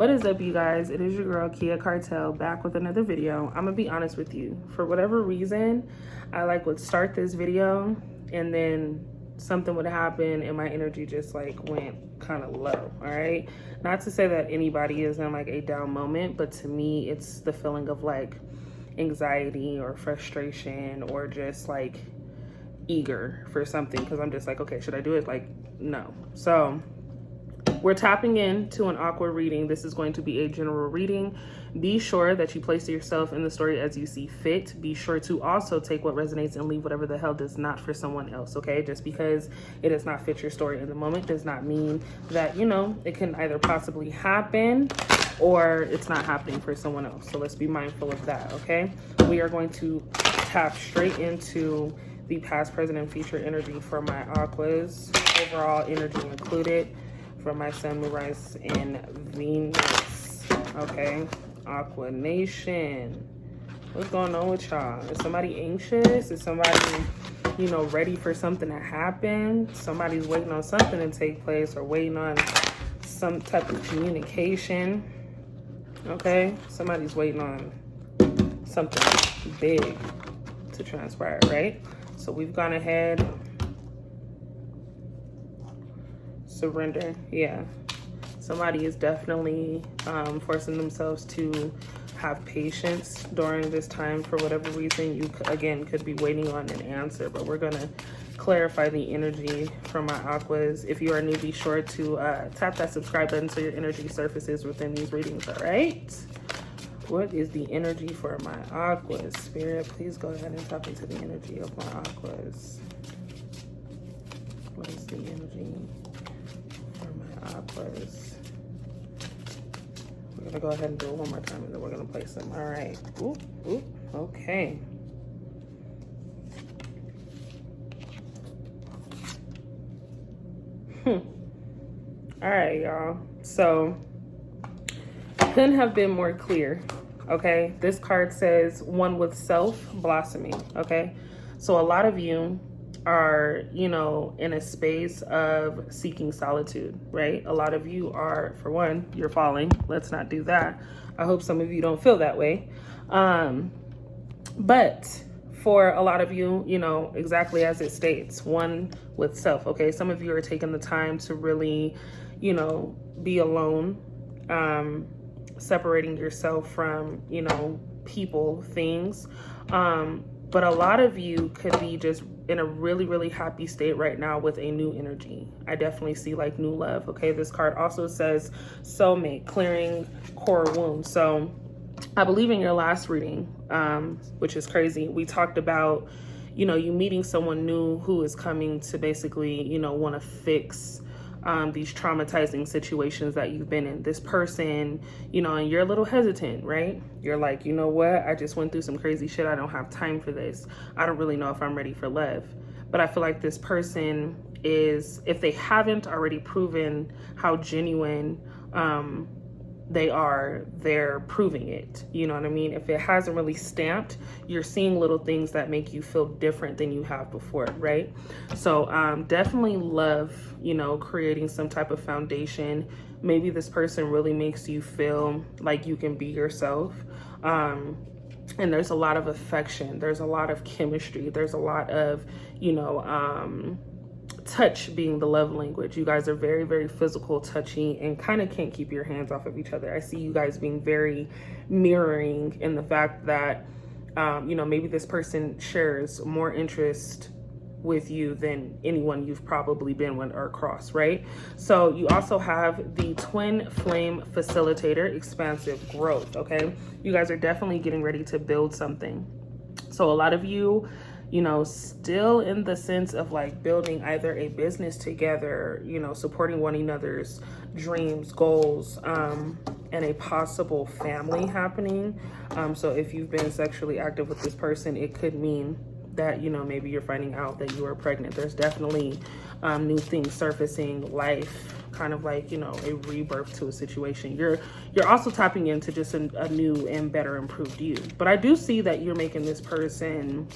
What is up, you guys? It is your girl Kia Cartel back with another video. I'm gonna be honest with you. For whatever reason, I would start this video and then something would happen and my energy just went kind of low. All right, not to say that anybody is in a down moment, but to me it's the feeling of anxiety or frustration or just eager for something, because I'm just okay, should I do it? No. So we're tapping into an awkward reading. This is going to be a general reading. Be sure that you place yourself in the story as you see fit. Be sure to also take what resonates and leave whatever the hell does not for someone else, okay? Just because it does not fit your story in the moment does not mean that, it can either possibly happen or it's not happening for someone else. So let's be mindful of that, okay? We are going to tap straight into the past, present, and future energy for my Aquas, overall energy included, for my Sun, Moon, Rise, and Venus. Okay, Aqua Nation, what's going on with y'all? Is somebody anxious? Is somebody, ready for something to happen? Somebody's waiting on something to take place or waiting on some type of communication. Okay, somebody's waiting on something big to transpire, right? So we've gone ahead. Surrender. Yeah, somebody is definitely forcing themselves to have patience during this time. For whatever reason, you again could be waiting on an answer, but we're gonna clarify the energy from my Aquas. If you are new, be sure to tap that subscribe button so your energy surfaces within these readings. All right, what is the energy for my Aquas? Spirit, please go ahead and tap into the energy of my Aquas. What is the energy? Aquas. We're gonna go ahead and do it one more time and then we're gonna place them. All right. Ooh, ooh, okay. All right, y'all. So couldn't have been more clear. Okay, this card says one with self blossoming. Okay, so a lot of you are, in a space of seeking solitude, right? A lot of you are, for one, you're falling. Let's not do that. I hope some of you don't feel that way. But for a lot of you, exactly as it states, one with self, okay? Some of you are taking the time to really, be alone, separating yourself from, people, things. But a lot of you could be just in a really, really happy state right now with a new energy. I definitely see new love. Okay, this card also says soulmate, clearing core wounds. So I believe in your last reading, which is crazy, we talked about, you meeting someone new who is coming to basically, want to fix these traumatizing situations that you've been in. This person, and you're a little hesitant, right? You're like, you know what? I just went through some crazy shit. I don't have time for this. I don't really know if I'm ready for love. But I feel like this person is, if they haven't already proven how genuine they're proving it. You know what I mean? If it hasn't really stamped, you're seeing little things that make you feel different than you have before, right? So definitely love, creating some type of foundation. Maybe this person really makes you feel like you can be yourself. And there's a lot of affection. There's a lot of chemistry. There's a lot of, touch being the love language. You guys are very, very physical, touchy, and kind of can't keep your hands off of each other. I see you guys being very mirroring in the fact that, maybe this person shares more interest with you than anyone you've probably been with or across, right? So you also have the twin flame facilitator, expansive growth, okay? You guys are definitely getting ready to build something. So a lot of you, still in the sense of building either a business together, supporting one another's dreams, goals, and a possible family happening. So if you've been sexually active with this person, it could mean that, maybe you're finding out that you are pregnant. There's definitely new things surfacing, life, kind of a rebirth to a situation. You're also tapping into just a new and better improved you. But I do see that you're making this person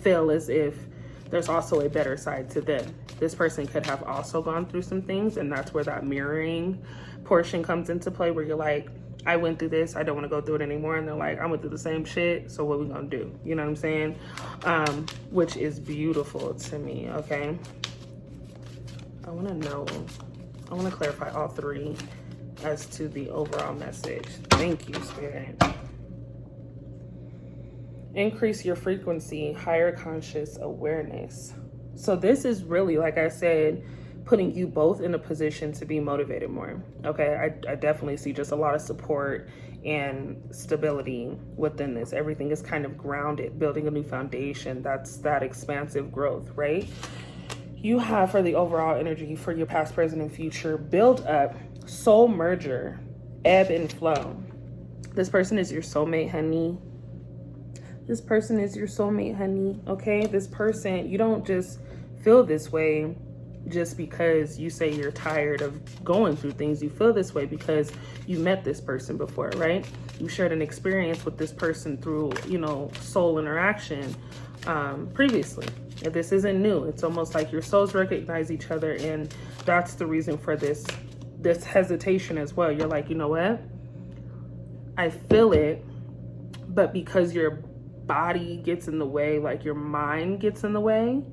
feel as if there's also a better side to them. This person could have also gone through some things, and that's where that mirroring portion comes into play where you're like, I went through this, I don't want to go through it anymore. And they're like, I went through the same shit, so what we gonna do? You know what I'm saying? Which is beautiful to me, okay? I want to clarify all three as to the overall message. Thank you, Spirit. Increase your frequency, higher conscious awareness. So this is really, like I said, putting you both in a position to be motivated more. Okay, I definitely see just a lot of support and stability within this. Everything is kind of grounded, building a new foundation. That's that expansive growth, right? You have, for the overall energy for your past, present, and future, build up, soul merger, ebb and flow. This person is your soulmate, honey. This person is your soulmate, honey. Okay, this person, you don't just feel this way just because you say you're tired of going through things. You feel this way because you met this person before, right? You shared an experience with this person through, you know, soul interaction previously. This isn't new. It's almost like your souls recognize each other, and that's the reason for this hesitation as well. You're like, you know what? I feel it, but because your body gets in the way, like your mind gets in the way,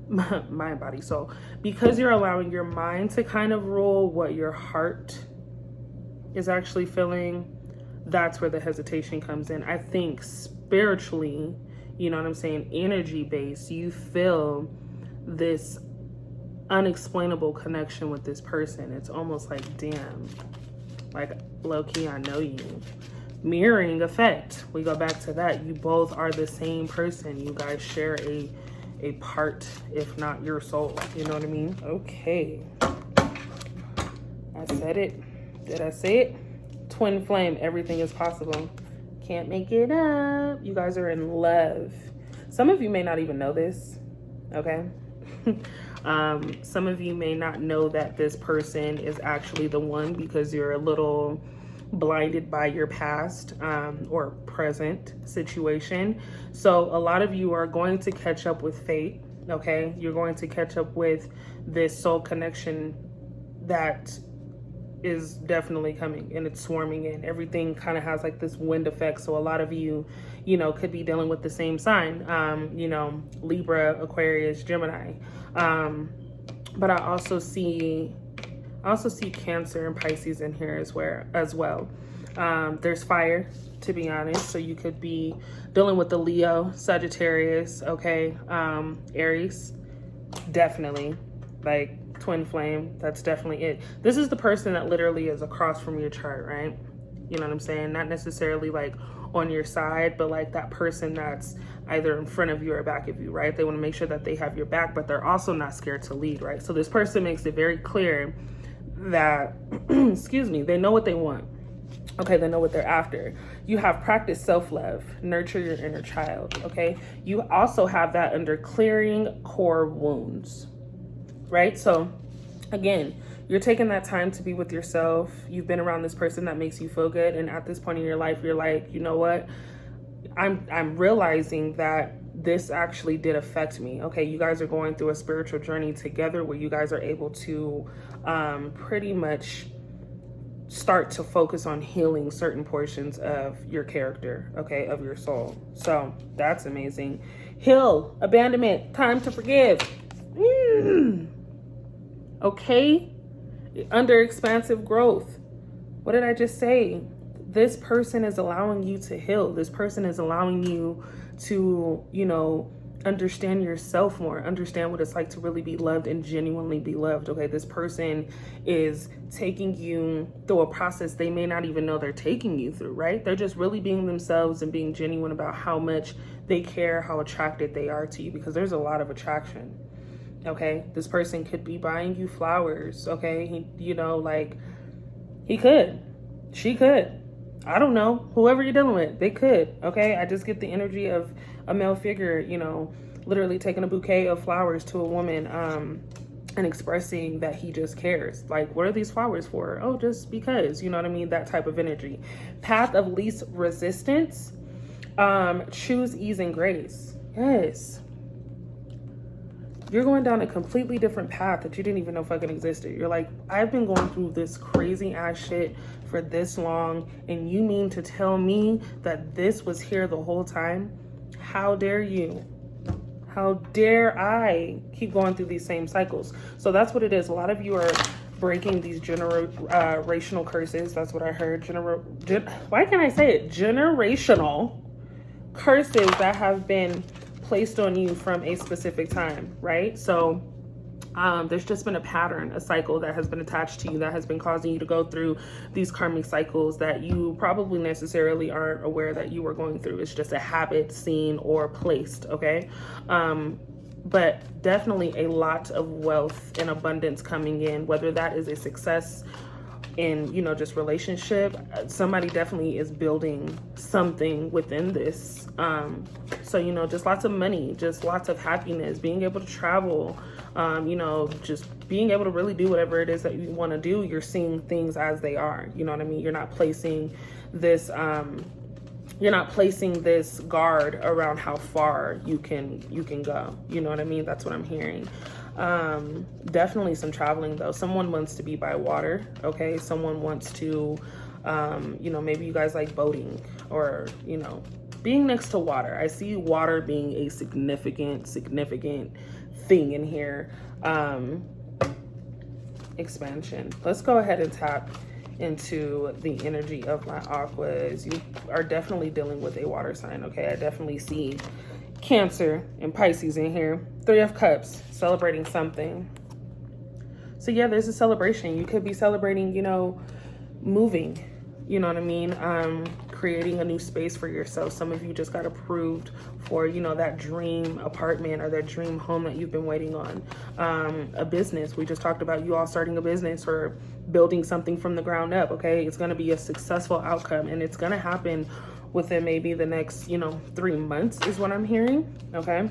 mind, body, soul, because you're allowing your mind to kind of rule what your heart is actually feeling, that's where the hesitation comes in. I think spiritually, you know what I'm saying, energy based, you feel this unexplainable connection with this person. It's almost like, damn, like low-key, I know you. Mirroring effect, we go back to that. You both are the same person. You guys share a part, if not your soul. You know what I mean? Okay. I said it. Did I say it? Twin flame, everything is possible. Can't make it up. You guys are in love. Some of you may not even know this, okay? Some of you may not know that this person is actually the one because you're a little blinded by your past or present situation. So a lot of you are going to catch up with fate, okay? You're going to catch up with this soul connection that is definitely coming, and it's swarming in. Everything kind of has like this wind effect. So a lot of you, you know, could be dealing with the same sign, you know, Libra, Aquarius, Gemini. But I also see Cancer and Pisces in here as well. There's fire, to be honest. So you could be dealing with the Leo, Sagittarius, okay? Aries, definitely. Like twin flame, that's definitely it. This is the person that literally is across from your chart, right? You know what I'm saying? Not necessarily like on your side, but like that person that's either in front of you or back of you, right? They want to make sure that they have your back, but they're also not scared to lead, right? So this person makes it very clear that, excuse me, they know what they want. Okay, they know what they're after. You have practiced self-love, nurture your inner child, okay? You also have that under clearing core wounds, right? So again, you're taking that time to be with yourself. You've been around this person that makes you feel good. And at this point in your life, you're like, you know what? I'm realizing that this actually did affect me. Okay, you guys are going through a spiritual journey together where you guys are able to pretty much start to focus on healing certain portions of your character, okay, of your soul. So that's amazing. Heal, abandonment, time to forgive. Okay, under expansive growth. What did I just say? This person is allowing you to heal. This person is allowing you to, you know, understand yourself more, understand what it's like to really be loved and genuinely be loved. Okay, this person is taking you through a process they may not even know they're taking you through, right? They're just really being themselves and being genuine about how much they care, how attracted they are to you, because there's a lot of attraction. Okay, this person could be buying you flowers. Okay, he could, she could, I don't know, whoever you're dealing with, they could. Okay, I just get the energy of a male figure, you know, literally taking a bouquet of flowers to a woman and expressing that he just cares. Like, what are these flowers for? Oh, just because, you know what I mean? That type of energy. Path of least resistance. Choose ease and grace. Yes. You're going down a completely different path that you didn't even know fucking existed. You're like, I've been going through this crazy ass shit for this long, and you mean to tell me that this was here the whole time? How dare you? How dare I keep going through these same cycles? So that's what it is. A lot of you are breaking these generational curses. That's what I heard. Why can't I say it? Generational curses that have been placed on you from a specific time, right? So there's just been a pattern, a cycle that has been attached to you that has been causing you to go through these karmic cycles that you probably necessarily aren't aware that you were going through. It's just a habit, seen, or placed, okay? But definitely a lot of wealth and abundance coming in, whether that is a success in, you know, just relationship. Somebody definitely is building something within this. So, you know, just lots of money, just lots of happiness, being able to travel, you know, just being able to really do whatever it is that you want to do. You're seeing things as they are, you know what I mean? You're not placing this, guard around how far you can go. You know what I mean? That's what I'm hearing. Definitely some traveling though. Someone wants to be by water. Okay. Someone wants to, you know, maybe you guys like boating or, you know, being next to water. I see water being a significant thing in here. Expansion. Let's go ahead and tap into the energy of my aquas. You are definitely dealing with a water sign. Okay. I definitely see Cancer and Pisces in here. 3 of Cups, celebrating something. So yeah, there's a celebration. You could be celebrating, you know, moving, you know what I mean? Creating a new space for yourself. Some of you just got approved for, you know, that dream apartment or that dream home that you've been waiting on. A business. We just talked about you all starting a business or building something from the ground up, okay? It's going to be a successful outcome, and it's going to happen within maybe the next, you know, 3 months is what I'm hearing, okay?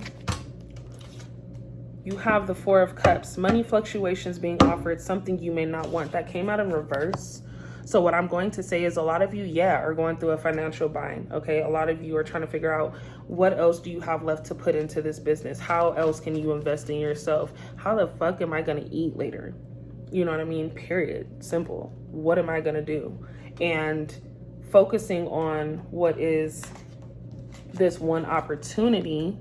You have the 4 of Cups, money fluctuations being offered, something you may not want. That came out in reverse. So what I'm going to say is a lot of you, are going through a financial bind, okay? A lot of you are trying to figure out what else do you have left to put into this business? How else can you invest in yourself? How the fuck am I going to eat later? You know what I mean? Period. Simple. What am I going to do? And focusing on what is this one opportunity,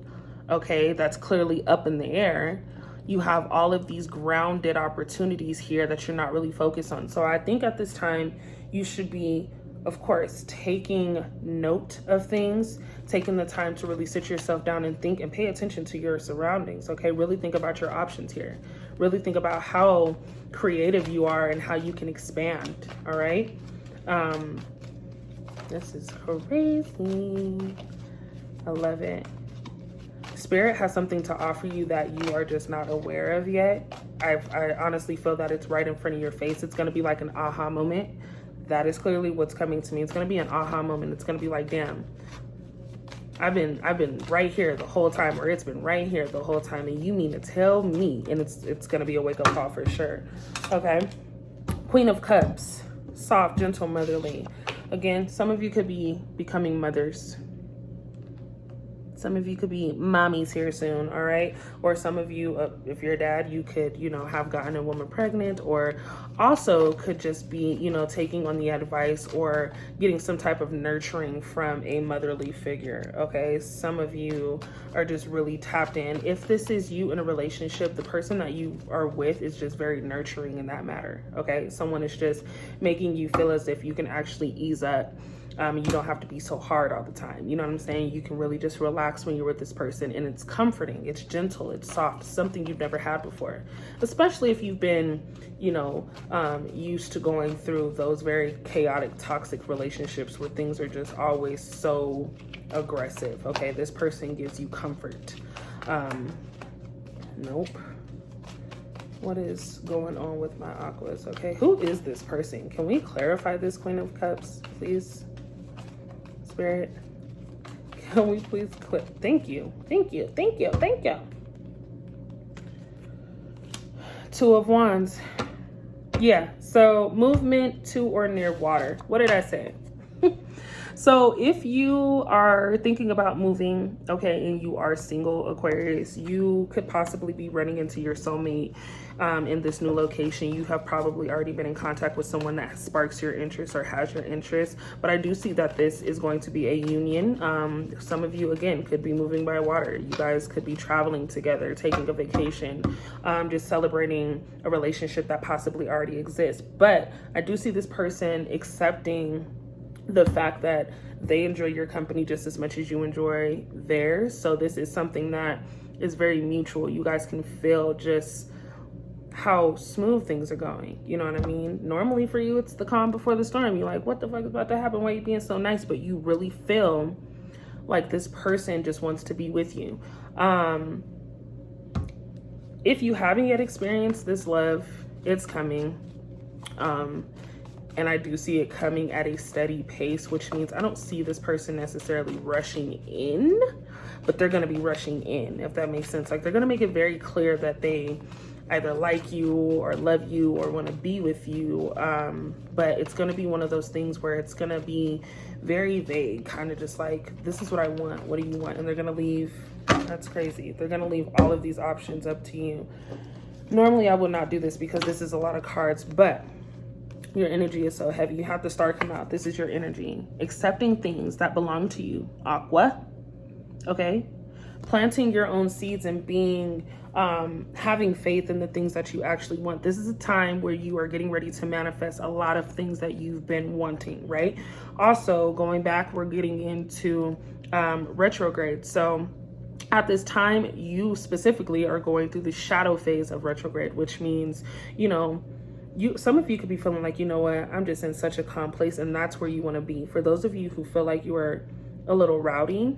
okay, that's clearly up in the air. You have all of these grounded opportunities here that you're not really focused on. So I think at this time, you should be, of course, taking note of things, taking the time to really sit yourself down and think and pay attention to your surroundings, okay? Really think about your options here. Really think about how creative you are and how you can expand, all right? This is crazy. I love it. Spirit has something to offer you that you are just not aware of yet. I honestly feel that it's right in front of your face. It's going to be like an aha moment. That is clearly what's coming to me. It's going to be an aha moment. It's going to be like, damn, I've been right here the whole time, or it's been right here the whole time, and you mean to tell me? And it's going to be a wake-up call for sure. Okay. Queen of Cups, soft, gentle, motherly. Again, some of you could be becoming mothers. Some of you could be mommies here soon, all right? Or some of you, if you're a dad, you could, you know, have gotten a woman pregnant, or also could just be, you know, taking on the advice or getting some type of nurturing from a motherly figure, okay? Some of you are just really tapped in. If this is you in a relationship, the person that you are with is just very nurturing in that matter, okay? Someone is just making you feel as if you can actually ease up. You don't have to be so hard all the time. You know what I'm saying? You can really just relax when you're with this person, and it's comforting, it's gentle, it's soft, something you've never had before. Especially if you've been, you know, used to going through those very chaotic, toxic relationships where things are just always so aggressive. Okay, this person gives you comfort. Nope. What is going on with my aquas? Okay, who is this person? Can we clarify this Queen of Cups, please? Spirit, can we please clip? Thank you. 2 of Wands. Yeah, so movement to or near water. What did I say? So if you are thinking about moving, okay, and you are single, Aquarius, you could possibly be running into your soulmate in this new location. You have probably already been in contact with someone that sparks your interest or has your interest. But I do see that this is going to be a union. Some of you, again, could be moving by water. You guys could be traveling together, taking a vacation, just celebrating a relationship that possibly already exists. But I do see this person accepting the fact that they enjoy your company just as much as you enjoy theirs. So this is something that is very mutual. You guys can feel just how smooth things are going. You know what I mean? Normally for you, it's the calm before the storm. You're like, what the fuck is about to happen? Why are you being so nice? But you really feel like this person just wants to be with you. If you haven't yet experienced this love, it's coming. And I do see it coming at a steady pace, which means I don't see this person necessarily rushing in, but they're going to be rushing in, if that makes sense. Like, they're going to make it very clear that they either like you or love you or want to be with you. But it's going to be one of those things where it's going to be very vague, kind of just like, this is what I want. What do you want? And they're going to leave. That's crazy. They're going to leave all of these options up to you. Normally, I would not do this because this is a lot of cards, but your energy is so heavy. You have the star come out. This is your energy. Accepting things that belong to you. Aqua. Okay? Planting your own seeds and being, having faith in the things that you actually want. This is a time where you are getting ready to manifest a lot of things that you've been wanting, right? Also, going back, we're getting into retrograde. So at this time, you specifically are going through the shadow phase of retrograde, which means, you know, some of you could be feeling like, you know what, I'm just in such a calm place, and that's where you want to be. For those of you who feel like you are a little rowdy,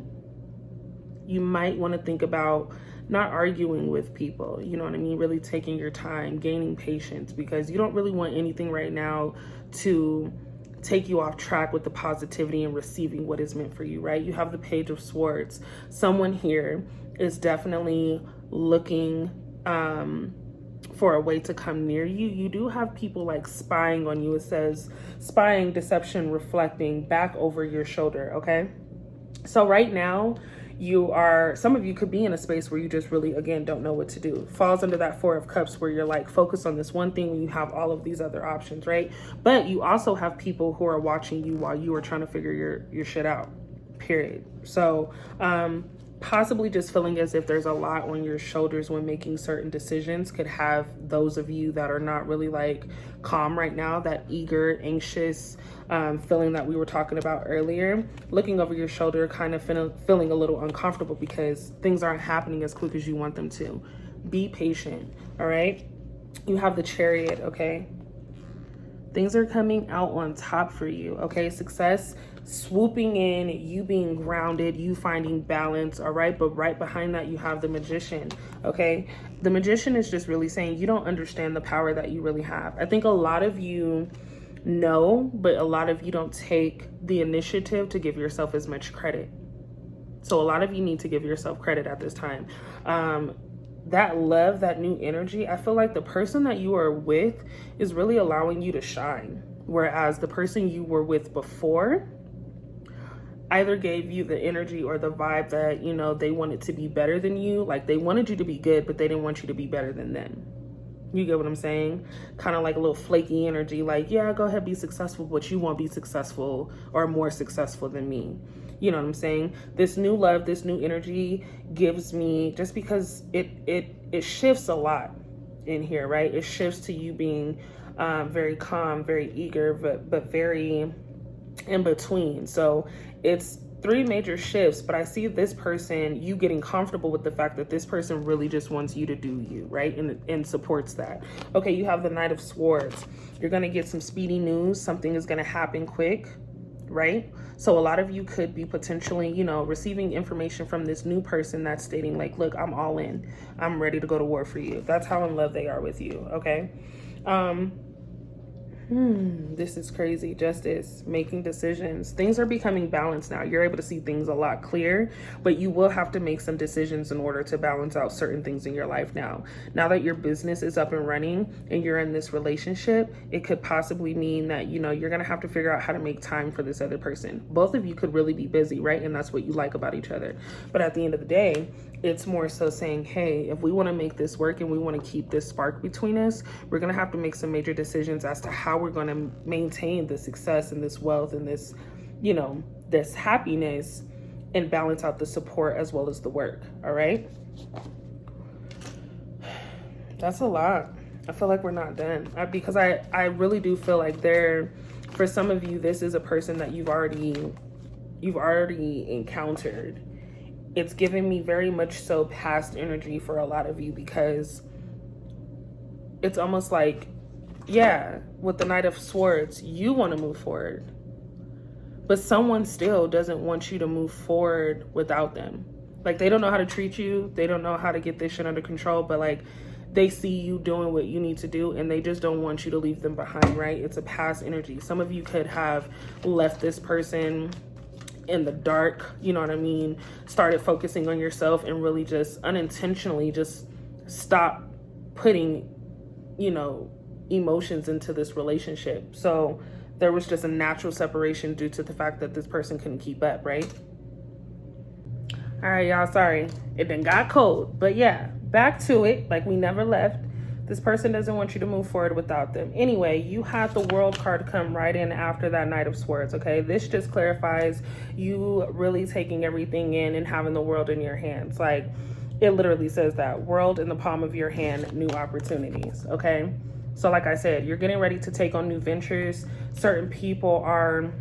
you might want to think about not arguing with people, you know what I mean? Really taking your time, gaining patience, because you don't really want anything right now to take you off track with the positivity and receiving what is meant for you, right? You have the Page of Swords. Someone here is definitely looking for a way to come near you. You do have people like spying on you. It says spying, deception, reflecting back over your shoulder. Okay. So right now some of you could be in a space where you just really, again, don't know what to do. Falls under that Four of Cups where you're like focused on this one thing when you have all of these other options, right? But you also have people who are watching you while you are trying to figure your shit out, period. So, possibly just feeling as if there's a lot on your shoulders when making certain decisions could have those of you that are not really like calm right now, that eager, anxious feeling that we were talking about earlier, looking over your shoulder, kind of feeling a little uncomfortable because things aren't happening as quick as you want them to. Be patient, all right? You have the Chariot, okay? Things are coming out on top for you, okay? Success swooping in, you being grounded, you finding balance, all right? But right behind that, you have the Magician, okay? The Magician is just really saying you don't understand the power that you really have. I think a lot of you know, but a lot of you don't take the initiative to give yourself as much credit. So a lot of you need to give yourself credit at this time. That love, that new energy, I feel like the person that you are with is really allowing you to shine. Whereas the person you were with before either gave you the energy or the vibe that, you know, they wanted to be better than you. Like they wanted you to be good, but they didn't want you to be better than them. You get what I'm saying? Kind of like a little flaky energy. Like, yeah, go ahead, be successful, but you won't be successful or more successful than me. You know what I'm saying? This new love, this new energy gives me, just because it shifts a lot in here, right? It shifts to you being very calm, very eager, but very in between. So it's three major shifts, but I see this person, you getting comfortable with the fact that this person really just wants you to do you, right? And supports that. Okay, you have the Knight of Swords. You're going to get some speedy news. Something is going to happen quick, right? So a lot of you could be potentially, you know, receiving information from this new person that's stating like, look, I'm all in. I'm ready to go to war for you. That's how in love they are with you, okay? This is crazy. Justice, making decisions. Things are becoming balanced now. You're able to see things a lot clearer, but you will have to make some decisions in order to balance out certain things in your life now. Now that your business is up and running and you're in this relationship, it could possibly mean that, you know, you're going to have to figure out how to make time for this other person. Both of you could really be busy, right? And that's what you like about each other. But at the end of the day, it's more so saying, hey, if we want to make this work and we want to keep this spark between us, we're going to have to make some major decisions as to how we're going to maintain the success and this wealth and this, you know, this happiness, and balance out the support as well as the work. All right. That's a lot. I feel like we're not done because I really do feel like for some of you, this is a person that you've already encountered. It's giving me very much so past energy for a lot of you, because it's almost like, yeah, with the Knight of Swords, you want to move forward, but someone still doesn't want you to move forward without them. Like, they don't know how to treat you. They don't know how to get this shit under control, but like, they see you doing what you need to do and they just don't want you to leave them behind, right? It's a past energy. Some of you could have left this person in the dark, you know what I mean, started focusing on yourself and really just unintentionally just stop putting, you know, emotions into this relationship. So there was just a natural separation due to the fact that this person couldn't keep up, right? All right, y'all, sorry it done got cold, but yeah, back to it. Like, we never left. This person doesn't want you to move forward without them. Anyway, you had the World card come right in after that Knight of Swords, okay? This just clarifies you really taking everything in and having the world in your hands. Like, it literally says that, world in the palm of your hand, new opportunities, okay? So like I said, you're getting ready to take on new ventures. Certain people are,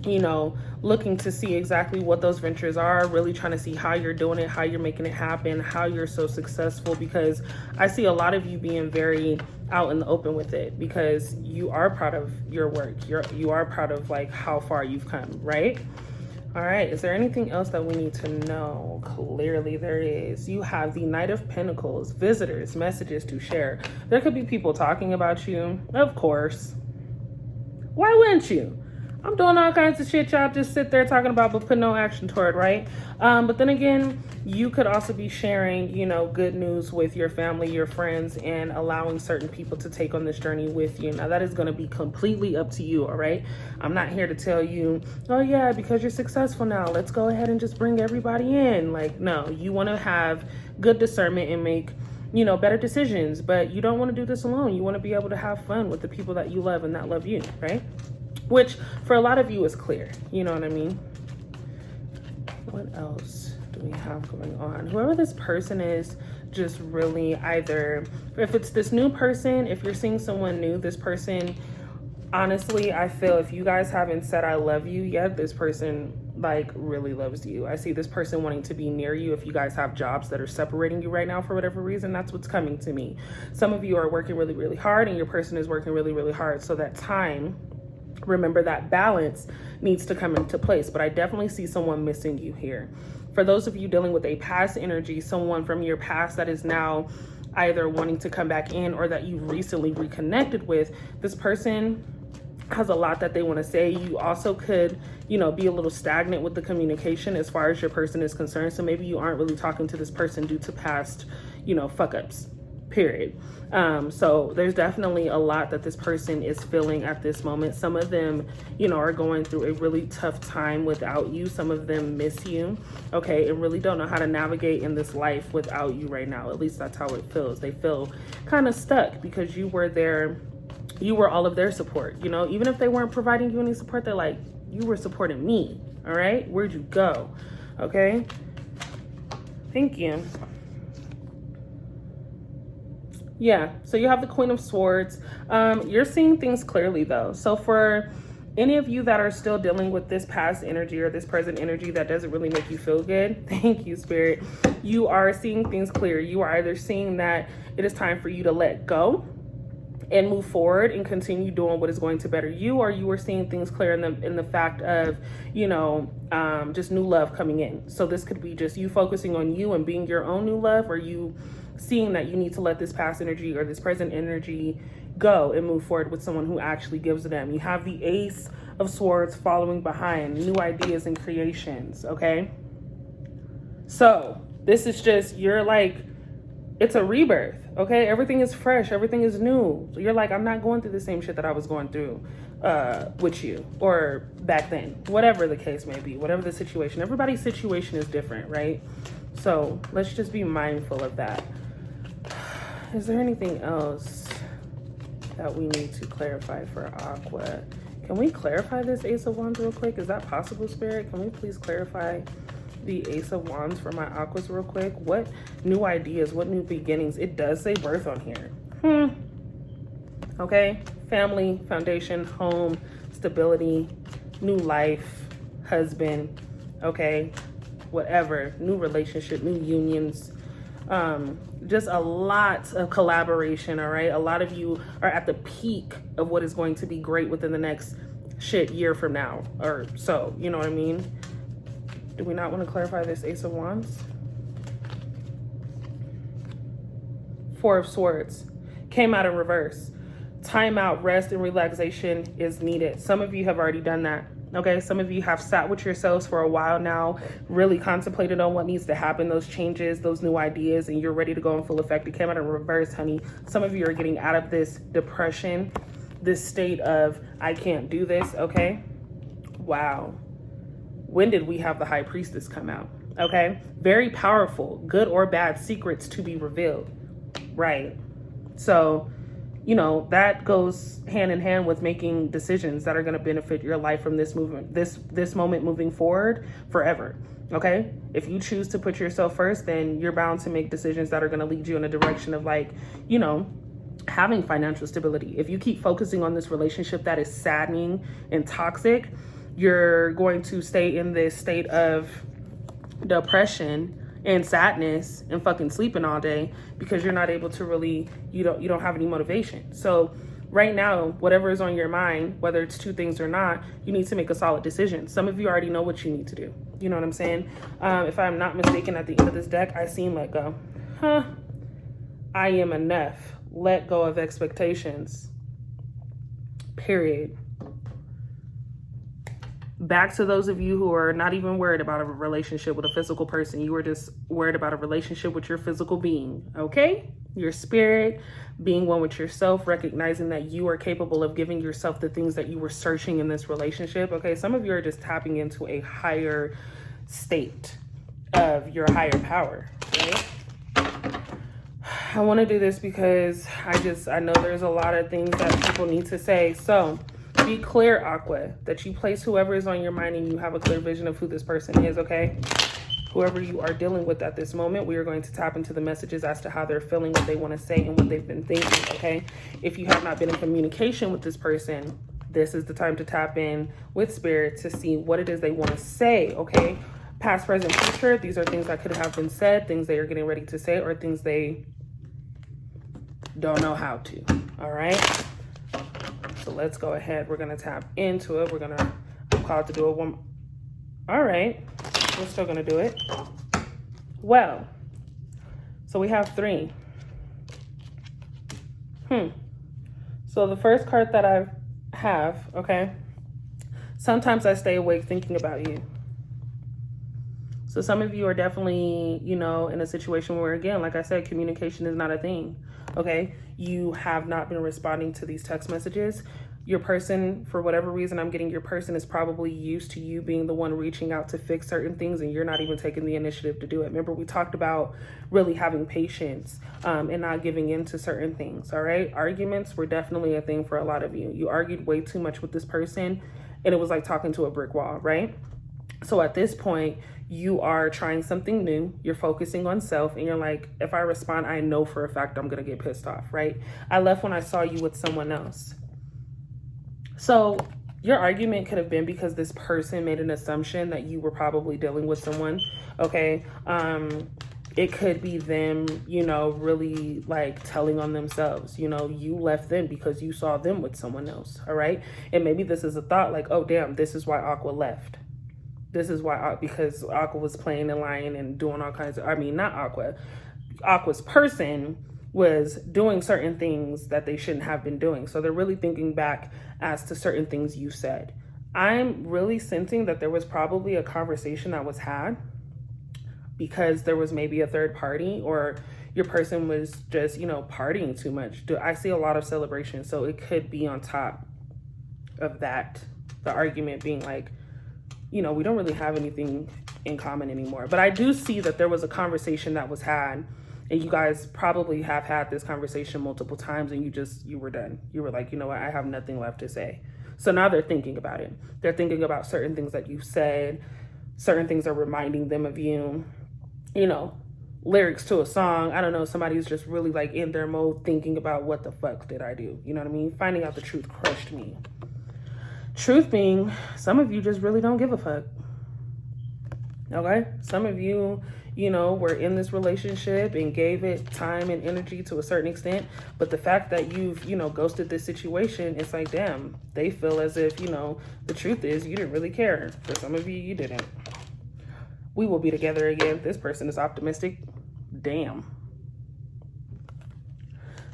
you know, looking to see exactly what those ventures are, really trying to see how you're doing it, how you're making it happen, how you're so successful, because I see a lot of you being very out in the open with it, because you are proud of your work. You are proud of like how far you've come, right? All right, is there anything else that we need to know? Clearly there is. You have the Knight of Pentacles, visitors, messages to share. There could be people talking about you, of course. Why wouldn't you? I'm doing all kinds of shit y'all just sit there talking about but put no action toward, right? But then again, you could also be sharing, you know, good news with your family, your friends, and allowing certain people to take on this journey with you. Now, that is going to be completely up to you, all right? I'm not here to tell you, oh yeah, because you're successful now, let's go ahead and just bring everybody in. Like, no, you want to have good discernment and make, you know, better decisions, but you don't want to do this alone. You want to be able to have fun with the people that you love and that love you, right? Which for a lot of you is clear, you know what I mean? What else do we have going on? Whoever this person is, just really either, if it's this new person, if you're seeing someone new, this person, honestly, I feel if you guys haven't said I love you yet, this person like really loves you. I see this person wanting to be near you. If you guys have jobs that are separating you right now for whatever reason, that's what's coming to me. Some of you are working really, really hard and your person is working really, really hard. So that time, remember, that balance needs to come into place, but I definitely see someone missing you here. For those of you dealing with a past energy, someone from your past that is now either wanting to come back in or that you recently reconnected with, this person has a lot that they want to say. You also could, you know, be a little stagnant with the communication as far as your person is concerned. So maybe you aren't really talking to this person due to past, you know, fuck ups, period. So there's definitely a lot that this person is feeling at this moment. Some of them, you know, are going through a really tough time without you. Some of them miss you, okay, and really don't know how to navigate in this life without you right now. At least that's how it feels. They feel kind of stuck because you were there. You were all of their support, you know, even if they weren't providing you any support, they're like, you were supporting me, all right? Where'd you go? Okay, thank you. Yeah, so you have the Queen of Swords. You're seeing things clearly though. So for any of you that are still dealing with this past energy or this present energy that doesn't really make you feel good, thank you, Spirit. You are seeing things clear. You are either seeing that it is time for you to let go and move forward and continue doing what is going to better you, or you are seeing things clear in the fact of, you know, just new love coming in. So this could be just you focusing on you and being your own new love, or you seeing that you need to let this past energy or this present energy go and move forward with someone who actually gives them. You have the Ace of Swords following behind, new ideas and creations, okay? So this is just, you're like, it's a rebirth, okay? Everything is fresh, everything is new. So you're like, I'm not going through the same shit that I was going through with you or back then, whatever the case may be, whatever the situation. Everybody's situation is different, right? So let's just be mindful of that. Is there anything else that we need to clarify for Aqua? Can we clarify this Ace of Wands real quick? Is that possible, Spirit? Can we please clarify the Ace of Wands for my Aquas real quick? What new ideas, what new beginnings? It does say birth on here. Okay, family, foundation, home, stability, new life, husband, okay, whatever, new relationship, new unions, just a lot of collaboration. All right, a lot of you are at the peak of what is going to be great within the next year from now or so, you know what I mean? Do we not want to clarify this Ace of Wands? Four of Swords came out in reverse. Time out, rest, and relaxation is needed. Some of you have already done that. Okay, some of you have sat with yourselves for a while now, really contemplated on what needs to happen, those changes, those new ideas, and you're ready to go in full effect. It came out in reverse, honey. Some of you are getting out of this depression, this state of, I can't do this, okay? Wow. When did we have the High Priestess come out? Okay, very powerful, good or bad secrets to be revealed, right? So, you know, that goes hand in hand with making decisions that are going to benefit your life from this movement, this moment moving forward forever. Okay, if you choose to put yourself first, then you're bound to make decisions that are going to lead you in a direction of, like, you know, having financial stability. If you keep focusing on this relationship that is saddening and toxic, you're going to stay in this state of depression and sadness and fucking sleeping all day because you're not able to really, you don't have any motivation. So right now, whatever is on your mind, whether it's two things or not, you need to make a solid decision. Some of you already know what you need to do. You know what I'm saying? If I'm not mistaken, at the end of this deck, I seen let go. I am enough. Let go of expectations. Period. Back to those of you who are not even worried about a relationship with a physical person. You are just worried about a relationship with your physical being, okay? Your spirit, being one with yourself, recognizing that you are capable of giving yourself the things that you were searching in this relationship, okay? Some of you are just tapping into a higher state of your higher power, right? I want to do this because I know there's a lot of things that people need to say. So be clear, Aqua, that you place whoever is on your mind and you have a clear vision of who this person is, okay? Whoever you are dealing with at this moment, we are going to tap into the messages as to how they're feeling, what they want to say, and what they've been thinking, okay? If you have not been in communication with this person, this is the time to tap in with Spirit to see what it is they want to say, okay? Past, present, future, these are things that could have been said, things they are getting ready to say, or things they don't know how to, all right? So let's go ahead. We're going to tap into it. We're going to call it to do it one. All right. We're still going to do it. Well, so we have 3. So the first card that I have, okay, sometimes I stay awake thinking about you. So some of you are definitely, you know, in a situation where, again, like I said, communication is not a thing, okay? You have not been responding to these text messages. Your person, for whatever reason, I'm getting your person is probably used to you being the one reaching out to fix certain things, and you're not even taking the initiative to do it. Remember, we talked about really having patience and not giving in to certain things, all right? Arguments were definitely a thing for a lot of you. You argued way too much with this person, and it was like talking to a brick wall, right? So at this point, you are trying something new, you're focusing on self, and you're like, if I respond, I know for a fact I'm gonna get pissed off, right? I left when I saw you with someone else. So your argument could have been because this person made an assumption that you were probably dealing with someone, okay? It could be them, you know, really like telling on themselves. You know, you left them because you saw them with someone else, all right? And maybe this is a thought like, oh, damn, this is why Aqua left. This is why, because Aqua was playing and lying and doing all kinds of, I mean, not Aqua. Aqua's person was doing certain things that they shouldn't have been doing. So they're really thinking back as to certain things you said. I'm really sensing that there was probably a conversation that was had because there was maybe a third party, or your person was just, you know, partying too much. I see a lot of celebration, so it could be on top of that, the argument being like, you know, we don't really have anything in common anymore. But I do see that there was a conversation that was had, and you guys probably have had this conversation multiple times, and you were done. You were like, you know what, I have nothing left to say. So now they're thinking about it. They're thinking about certain things that you said. Certain things are reminding them of you, you know, lyrics to a song. I don't know, somebody's just really like in their mode thinking about what the fuck did I do? You know what I mean? Finding out the truth crushed me. Truth being, some of you just really don't give a fuck. Okay? Some of you, you know, were in this relationship and gave it time and energy to a certain extent. But the fact that you've, you know, ghosted this situation, it's like, damn, they feel as if, you know, the truth is you didn't really care. For some of you, you didn't. We will be together again. This person is optimistic. Damn.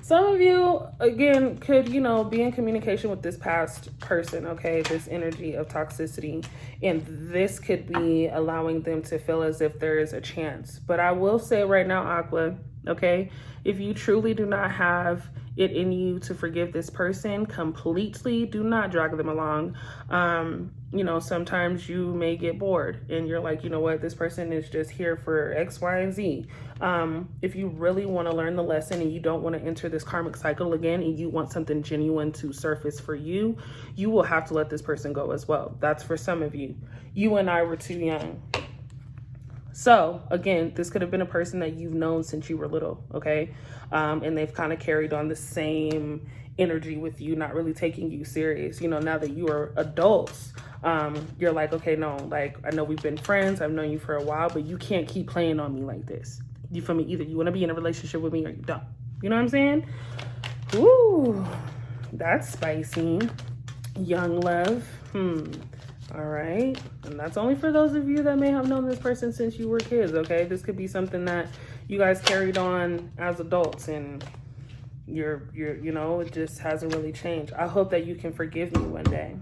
Some of you, again, could, you know, be in communication with this past person, okay? This energy of toxicity. And this could be allowing them to feel as if there is a chance. But I will say right now, Aqua, okay? If you truly do not have it in you to forgive this person completely, do not drag them along. You know, sometimes you may get bored and you're like, you know what, this person is just here for X, Y, and Z. If you really want to learn the lesson and you don't want to enter this karmic cycle again, and you want something genuine to surface for you, you will have to let this person go as well. That's for some of you. You and I were too young. So again, this could have been a person that you've known since you were little, okay? And they've kind of carried on the same energy with you, not really taking you serious. You know, now that you are adults, you're like, okay, no, like, I know we've been friends, I've known you for a while, but you can't keep playing on me like this. You feel me? Either you want to be in a relationship with me or you don't. You know what I'm saying? Ooh, that's spicy. Young love. All right. And that's only for those of you that may have known this person since you were kids, okay? This could be something that you guys carried on as adults, and you're you know, it just hasn't really changed. I hope that you can forgive me one day.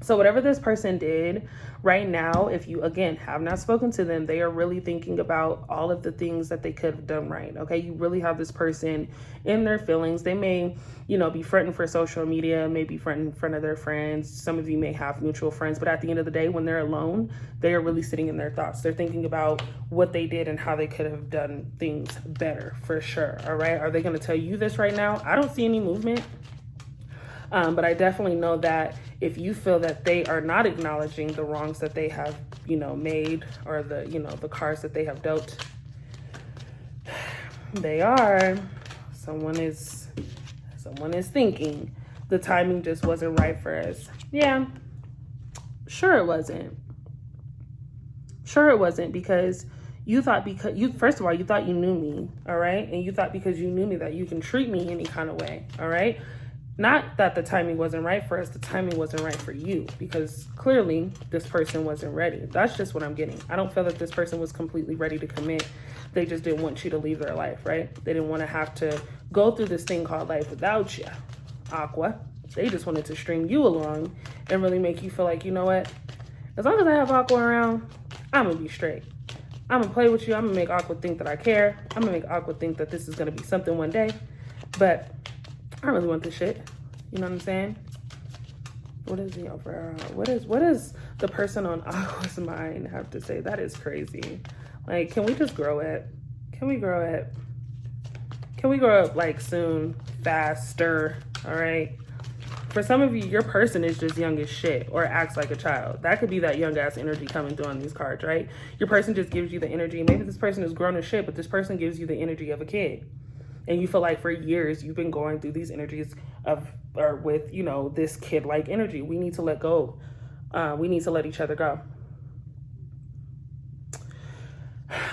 So whatever this person did right now, if you, again, have not spoken to them, they are really thinking about all of the things that they could have done right, okay? You really have this person in their feelings. They may, you know, be fronting for social media, maybe fronting in front of their friends. Some of you may have mutual friends, but at the end of the day, when they're alone, they are really sitting in their thoughts. They're thinking about what they did and how they could have done things better, for sure, all right? Are they going to tell you this right now? I don't see any movement. But I definitely know that if you feel that they are not acknowledging the wrongs that they have, you know, made, or the, you know, the cards that they have dealt, they are. Someone is thinking the timing just wasn't right for us. Yeah, sure it wasn't. Sure it wasn't, because you thought, because you, first of all, you thought you knew me, all right? And you thought because you knew me that you can treat me any kind of way, all right? Not that the timing wasn't right for us, the timing wasn't right for you, because clearly this person wasn't ready. That's just what I'm getting. I don't feel that this person was completely ready to commit. They just didn't want you to leave their life, right? They didn't want to have to go through this thing called life without you, Aqua. They just wanted to string you along and really make you feel like, you know what? As long as I have Aqua around, I'm going to be straight. I'm going to play with you. I'm going to make Aqua think that I care. I'm going to make Aqua think that this is going to be something one day. But I really want this shit. You know what I'm saying? What is the over? What is the person on Aqua's mind have to say? That is crazy. Like, can we just grow it? Can we grow it? Can we grow up like soon, faster? All right. For some of you, your person is just young as shit or acts like a child. That could be that young ass energy coming through on these cards, right? Your person just gives you the energy. Maybe this person is grown as shit, but this person gives you the energy of a kid. And you feel like for years you've been going through these energies of, or with, you know, this kid-like energy. We need to let go. We need to let each other go.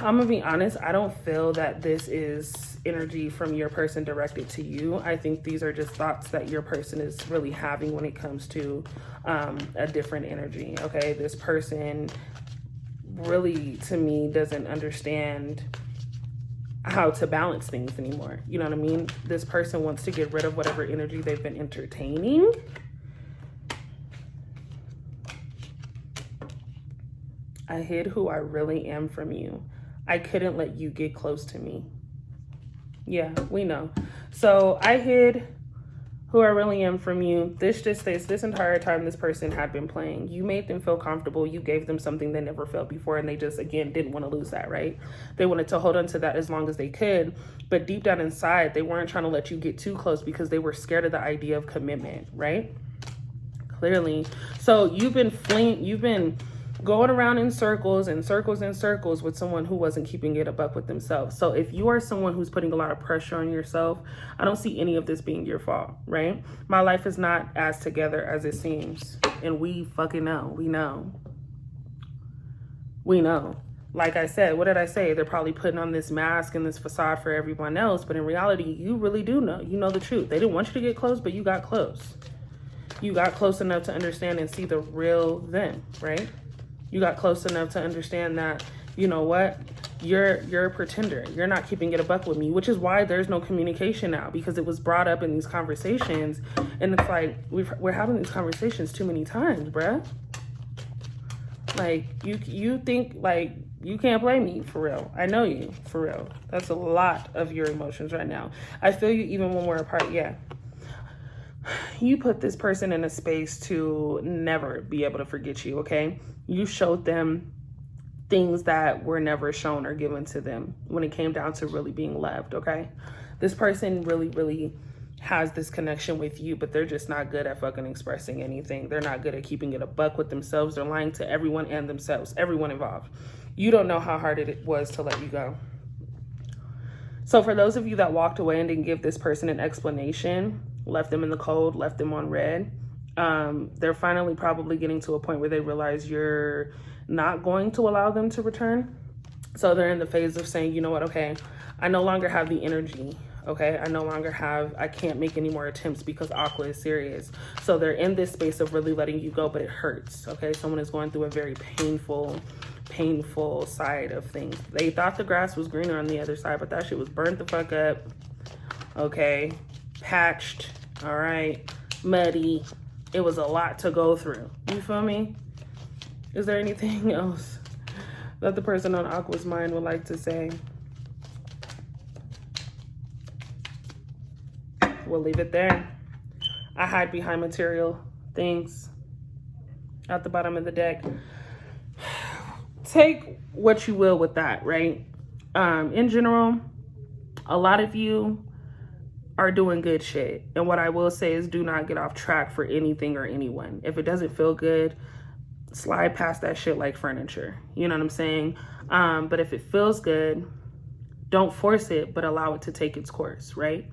I'm gonna be honest, I don't feel that this is energy from your person directed to you. I think these are just thoughts that your person is really having when it comes to a different energy, okay? This person really, to me, doesn't understand how to balance things anymore. You know what I mean? This person wants to get rid of whatever energy they've been entertaining. I hid who I really am from you. I couldn't let you get close to me. Yeah, we know. So I hid who I really am from you. This just states this entire time this person had been playing. You made them feel comfortable. You gave them something they never felt before, and they just, again, didn't want to lose that, right? They wanted to hold on to that as long as they could, but deep down inside, they weren't trying to let you get too close because they were scared of the idea of commitment, right? Clearly. So you've been going around in circles and circles and circles with someone who wasn't keeping it a buck with themselves. So if you are someone who's putting a lot of pressure on yourself, I don't see any of this being your fault, right? My life is not as together as it seems. And we fucking know. We know. We know. Like I said, what did I say? They're probably putting on this mask and this facade for everyone else. But in reality, you really do know. You know the truth. They didn't want you to get close, but you got close. You got close enough to understand and see the real them, right? You got close enough to understand that, you know what, you're a pretender. You're not keeping it a buck with me, which is why there's no communication now, because it was brought up in these conversations. And it's like, we're having these conversations too many times, bruh. Like, you think, like, you can't play me, for real. I know you, for real. That's a lot of your emotions right now. I feel you even when we're apart, yeah. You put this person in a space to never be able to forget you, okay? You showed them things that were never shown or given to them when it came down to really being loved, okay? This person really, really has this connection with you, but they're just not good at fucking expressing anything. They're not good at keeping it a buck with themselves. They're lying to everyone and themselves, everyone involved. You don't know how hard it was to let you go. So for those of you that walked away and didn't give this person an explanation, left them in the cold, left them on red, they're finally probably getting to a point where they realize you're not going to allow them to return. So they're in the phase of saying, you know what, okay, I no longer have the energy, okay? I can't make any more attempts because Aqua is serious. So they're in this space of really letting you go, but it hurts, okay? Someone is going through a very painful side of things. They thought the grass was greener on the other side, but that shit was burnt the fuck up, okay? Patched, all right, muddy. It was a lot to go through. You feel me? Is there anything else that the person on Aqua's mind would like to say? We'll leave it there. I hide behind material things at the bottom of the deck. Take what you will with that, right? In general, a lot of you are doing good shit. And what I will say is do not get off track for anything or anyone. If it doesn't feel good, slide past that shit like furniture. You know what I'm saying? But if it feels good, don't force it, but allow it to take its course, right?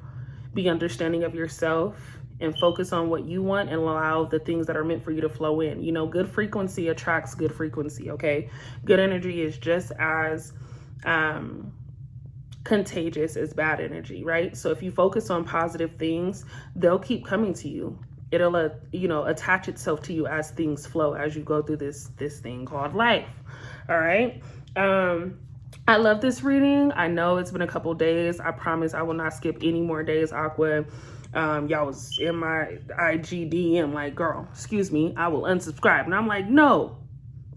Be understanding of yourself and focus on what you want and allow the things that are meant for you to flow in. You know, good frequency attracts good frequency, okay? Good energy is just as contagious as bad energy, right? So if you focus on positive things, they'll keep coming to you. It'll, you know, attach itself to you as things flow, as you go through this thing called life. All right. I love this reading. I know it's been a couple days. I promise I will not skip any more days, Aqua. Y'all was in my IG DM like, girl, excuse me, I will unsubscribe. And I'm like, no,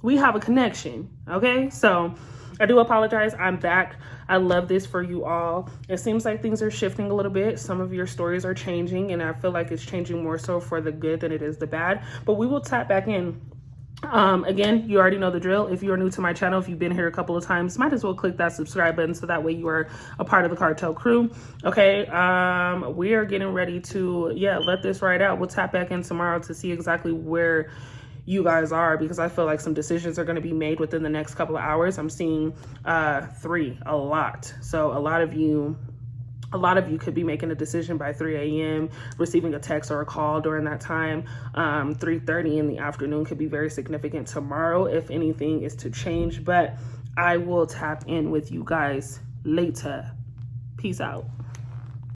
we have a connection. Okay. So I do apologize. I'm back. I love this for you all. It seems like things are shifting a little bit. Some of your stories are changing, and I feel like it's changing more so for the good than it is the bad. But we will tap back in. Again, you already know the drill. If you are new to my channel, if you've been here a couple of times, might as well click that subscribe button so that way you are a part of the cartel crew. Okay. We are getting ready to, let this ride out. We'll tap back in tomorrow to see exactly where you guys are, because I feel like some decisions are going to be made within the next couple of hours. I'm seeing 3, a lot. So a lot of you could be making a decision by 3 a.m., receiving a text or a call during that time. 3:30 in the afternoon could be very significant tomorrow if anything is to change, but I will tap in with you guys later. Peace out.